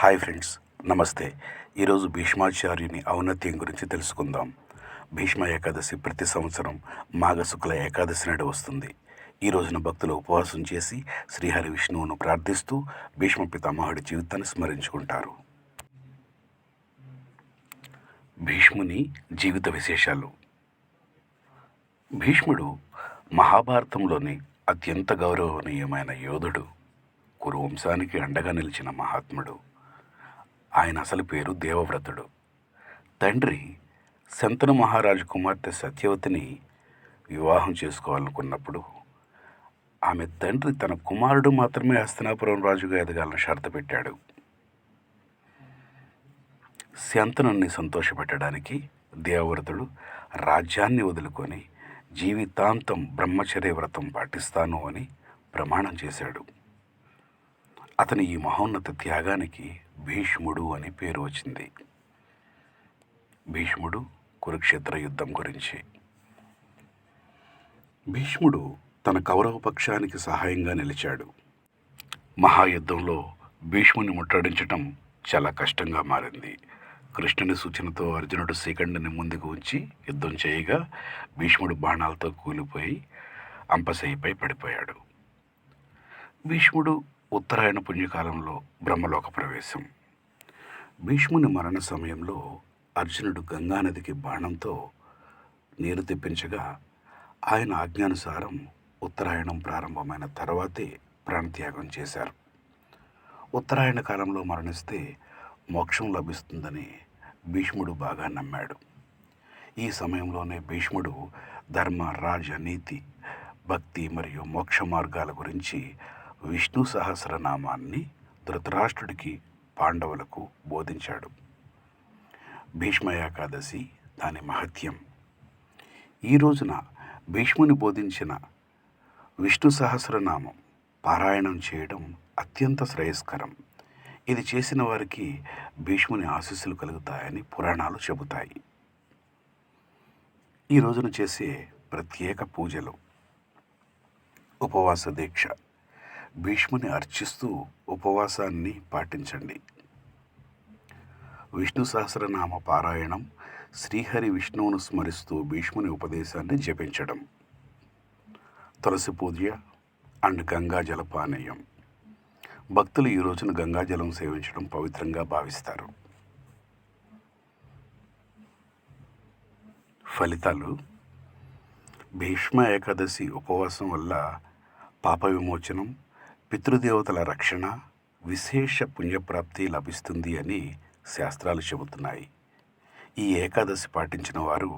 Hi friends, నమస్తే. ఈరోజు భీష్మాచార్యుని ఔన్నత్యం గురించి తెలుసుకుందాం. భీష్మ ఏకాదశి ప్రతి సంవత్సరం మాఘశుక్ల ఏకాదశి నాడు వస్తుంది. ఈ రోజున భక్తులు ఉపవాసం చేసి శ్రీహరి విష్ణువును ప్రార్థిస్తూ భీష్మ పితామహుడి జీవితాన్ని స్మరించుకుంటారు. భీష్ముని జీవిత విశేషాలు. భీష్ముడు మహాభారతంలోని అత్యంత గౌరవనీయమైన యోధుడు, కురువంశానికి అండగా నిలిచిన మహాత్ముడు. ఆయన అసలు పేరు దేవవ్రతుడు. తండ్రి శంతను మహారాజు కుమార్తె సత్యవతిని వివాహం చేసుకోవాలనుకున్నప్పుడు ఆమె తండ్రి తన కుమారుడు మాత్రమే హస్తినాపురం రాజుగా ఎదగాలని షరతు పెట్టాడు. శంతనుని సంతోషపెట్టడానికి దేవవ్రతుడు రాజ్యాన్ని వదులుకొని జీవితాంతం బ్రహ్మచర్య వ్రతం పాటిస్తాను అని ప్రమాణం చేశాడు. అతని ఈ మహోన్నత త్యాగానికి భీష్ముడు అని పేరు వచ్చింది. భీష్ముడు కురుక్షేత్ర యుద్ధం గురించి. భీష్ముడు తన కౌరవ పక్షానికి సహాయంగా నిలిచాడు. మహాయుద్ధంలో భీష్ముని ముట్టడించటం చాలా కష్టంగా మారింది. కృష్ణుని సూచనతో అర్జునుడు శ్రీకంఠుని ముందుకు ఉంచి యుద్ధం చేయగా భీష్ముడు బాణాలతో కూలిపోయి అంపశయ్యపై పడిపోయాడు. భీష్ముడు ఉత్తరాయణ పుణ్యకాలంలో బ్రహ్మలోక ప్రవేశం. భీష్ముని మరణ సమయంలో అర్జునుడు గంగానదికి బాణంతో నీరు తెప్పించగా ఆయన ఆజ్ఞానుసారం ఉత్తరాయణం ప్రారంభమైన తర్వాతే ప్రాణత్యాగం చేశారు. ఉత్తరాయణ కాలంలో మరణిస్తే మోక్షం లభిస్తుందని భీష్ముడు బాగా నమ్మాడు. ఈ సమయంలోనే భీష్ముడు ధర్మ, రాజ, నీతి, భక్తి మరియు మోక్ష మార్గాల గురించి విష్ణు సహస్రనామాన్ని ధృతరాష్ట్రుడికి, పాండవులకు బోధించాడు. భీష్మ ఏకాదశి, దాని మహత్యం. ఈ రోజున భీష్ముని బోధించిన విష్ణు సహస్రనామం పారాయణం చేయడం అత్యంత శ్రేయస్కరం. ఇది చేసిన వారికి భీష్ముని ఆశీస్సులు కలుగుతాయని పురాణాలు చెబుతాయి. ఈ రోజున చేసే ప్రత్యేక పూజలు. ఉపవాస దీక్ష. భీష్ముని అర్చిస్తూ ఉపవాసాన్ని పాటించండి. విష్ణు సహస్రనామ పారాయణం. శ్రీహరి విష్ణువును స్మరిస్తూ భీష్ముని ఉపదేశాన్ని జపించడం. తులసి పూజ అండ్ గంగా జలపానీయం. భక్తులు ఈ రోజున గంగాజలం సేవించడం పవిత్రంగా భావిస్తారు. ఫలితాలు. భీష్మ ఏకాదశి ఉపవాసం వల్ల పాప విమోచనం, పితృదేవతల రక్షణ, విశేష పుణ్యప్రాప్తి లభిస్తుంది అని శాస్త్రాలు చెబుతున్నాయి. ఈ ఏకాదశి పాటించిన వారు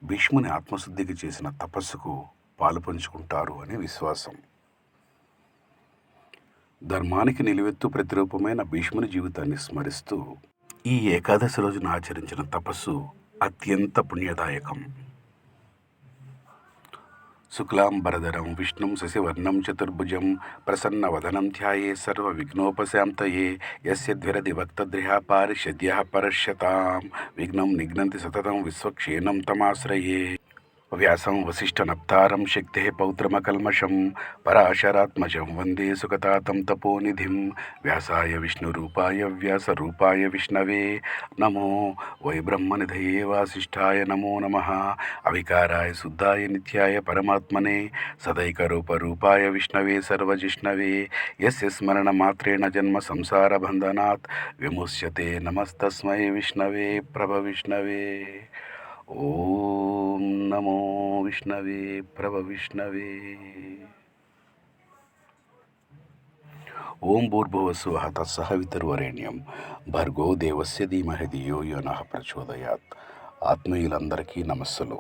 భీష్ముని ఆత్మశుద్ధికి చేసిన తపస్సుకు పాలు పంచుకుంటారు అని విశ్వాసం. ధర్మానికి నిలువెత్తు ప్రతిరూపమైన భీష్ముని జీవితాన్ని స్మరిస్తూ ఈ ఏకాదశి రోజున ఆచరించిన తపస్సు అత్యంత పుణ్యదాయకం. శుక్లాంబరధరం విష్ణుం శశివర్ణం చతుర్భుజం ప్రసన్నవదనం ధ్యాయే సర్వ విఘ్నోపశాంతయే యస్య ద్విరది వక్తద్రిహ పారిషద్యః పరశ్యతాం విఘ్నం నిఘ్నంతి సతతం విశ్వక్షేణం తమాశ్రయే. వ్యాసం వసిష్ఠనప్తారం శక్తే పౌత్రమకల్మషం పరాశరాత్మజం వందే సుగతాతం తపోనిధిం. వ్యాసాయ విష్ణురూపాయ వ్యాసరూపాయ విష్ణవే నమో వై బ్రహ్మనిధయే వాసిష్ఠాయ నమో నమః. అవికారాయ శుద్ధాయ నిత్యాయ పరమాత్మనే సదైకరూపరూపాయ విష్ణవే సర్వజిష్ణవే. యస్య స్మరణమాత్రేణ జన్మ సంసారబంధనాత్ విముచ్యతే. నమస్తస్మై విష్ణవే ప్రభవిష్ణవే. ఓం నమో విష్ణవే ప్రభవిష్ణవే. ఓం భూర్భువస్సువః తత్సవితుర్వరేణ్యం భర్గో దేవస్య ధీమహి ధియో యో నః ప్రచోదయాత్. ఆత్మీయులందరికీ నమస్సులు.